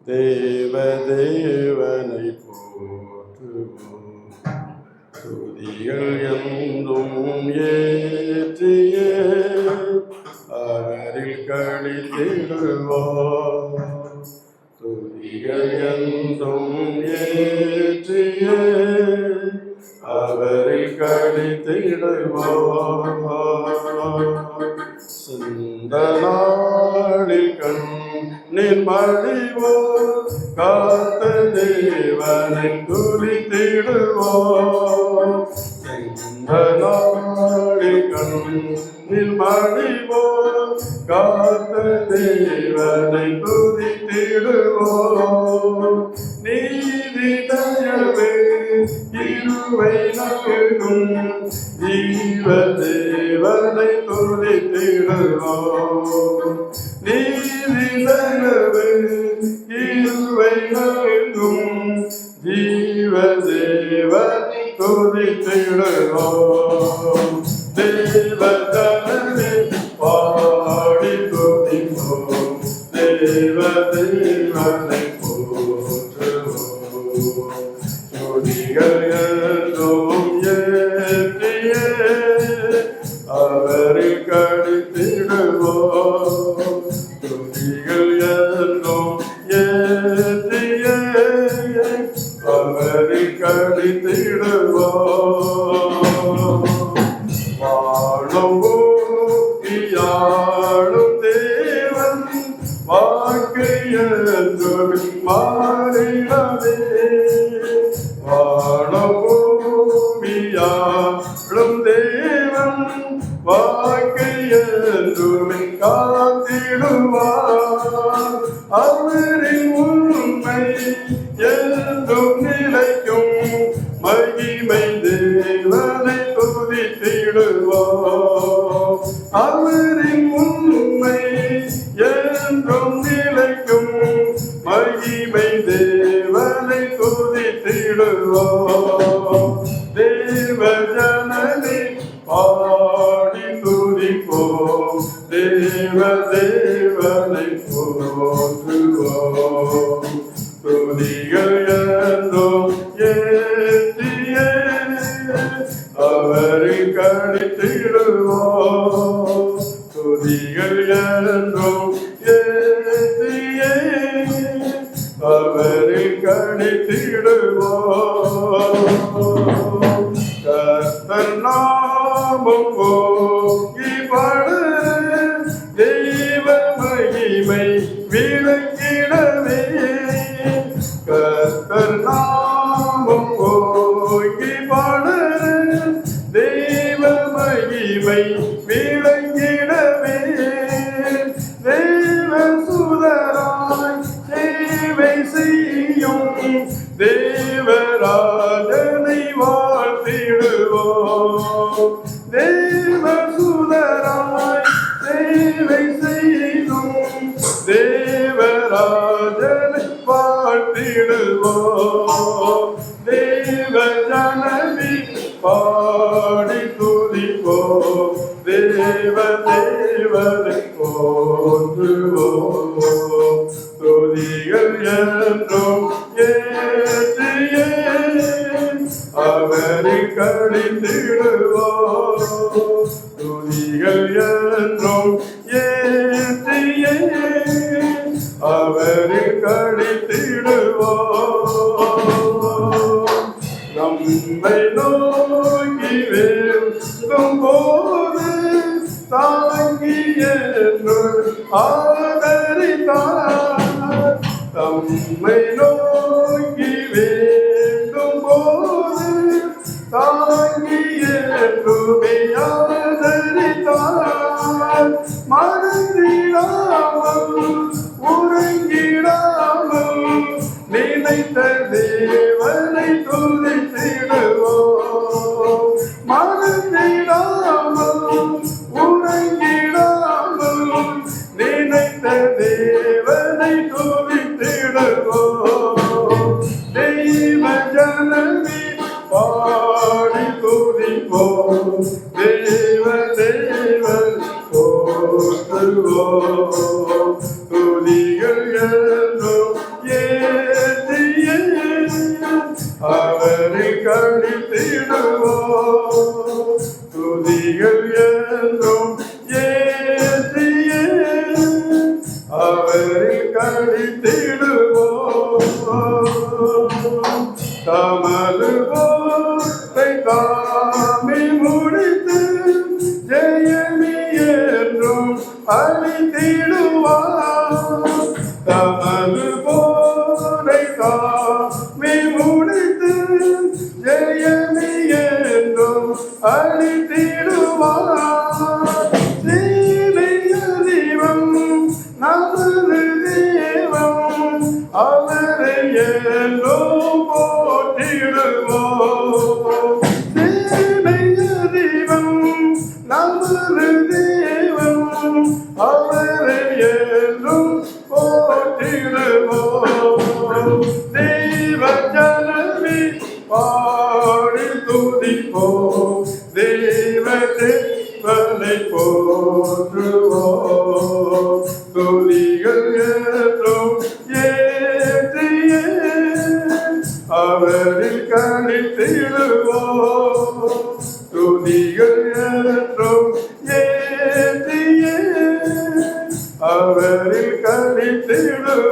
தேவ தேவனை போற்றுவோம். துதிகள் என்றும் ஏற்றியே அவரில் கழித்திடுவோம். துதிகள் என்றும் ஏற்றியே அவரில் கழித்திடுவோம். சிந்தனாளில் கண்ணீர் மடிவோம், காத்த தேவனை துதித்திடுவோம். சிந்தனாளில் கண்ணீர் மடிவோம், காத்த தேவனை துதித்திடுவோம். நீதி தயவே இருவை நல்கும் ஜீவ தேவனை துதித்திடுவோம். நீதி தயவே இருவை நல்கும் ஜீவ தேவனை துதித்திடுவோம். தேவ ஜனமே பாடி துதிப்போம், தேவ தேவனை போற்றுவோம். துதிகள் என்றும் ஏற்றியே அவரில் கழித்திடுவோம். துதிகள் என்றும் ஏற்றியே அவரில் கழித்திடுவோம். வாழும் பூமியாளும் தேவன் வாழ்க்கையென்றும் மாறிடவே. வாழும் பூமியாளும் தேவன் வாழ்க்கையென்றும் காத்திடுவார். அவரின் உண்மை என்றும் நிலைக்கும், மகிமை தேவனை துதித்திடுவோம். அவரின் உண்மை என்றும் நிலைக்கும், மகிமை தேவனை துதித்திடுவோம். தேவ ஜனமே பாடி துதிப்போம், தேவ தேவனை போற்றுவோம். துதிகள் என்றும் ஏற்றியே அவரில் கழித்திடுவோம். துதிகள் என்றும் ஏற்றியே அவரில் கழித்திடுவோம். கர்த்தர் நாமம் போக்கி பாடு, தெய்வ மகிமை விளங்கிடவே. கர்த்தர் நாமம் போக்கி பாடு, தெய்வ மகிமை விளங்கிடவே. தேவ சுதராய் சேவை செய்யும் தேவராஜனை வாழ்த்திடுவோம். தேவ சுதராய் சேவை செய்யும் தேவராஜனை வாழ்த்திடுவோம். தேவ ஜனமே பாடி துதிப்போம், தேவ தேவனை போற்றுவோம். துதிகள் என்றும் ஏற்றியே அவரில் கழித்திடுவோம். துதிகள் என்றும் ஏற்றியே அவரில் கழித்திடுவோம். நம்மை நோக்கி வேண்டும் போது தாங்கி என்று ஆதரித்தார். நம்மை நோக்கி வேண்டும் போது தாங்கி என்றுமே ஆதரித்தார். மறந்திடாமல் உறங்கிடாமல் நினைத்த தேவனை துதித்திடுவோம். மறந்திடாமல் உறங்கிடாமல் நினைத்த தேவனை துதித்திடுவோம். தெய்வ ஜனமே பாடி துதிப்போம், தேவ தேவன் போற்றுவோம். துதிகள் என்றும் அவரில் கழித்திடுவோம். தமது போரை தாமே முடித்து ஜெயமே என்றும் அளித்திடுவார். தமது போரை தாமே முடித்து ஜெயமே என்றும் அளித்திடுவார். சீனைய தெய்வம் நமது தெய்வம், அவரை என்றும் போற்றிடுவோம். சீனைய தெய்வம் நமது தெய்வம், அவரை என்றும் போற்றிடுவோம். தெய்வ ஜனமே பாடி துதிப்போம், தெய்வ தேவனை போற்றுவோம். துதிகள் என்றும் ஏற்றியே அவரில் கழித்திடுவோம். துதிகள் என்றும் ஏற்றியே அவரில் கழித்திடுவோம்.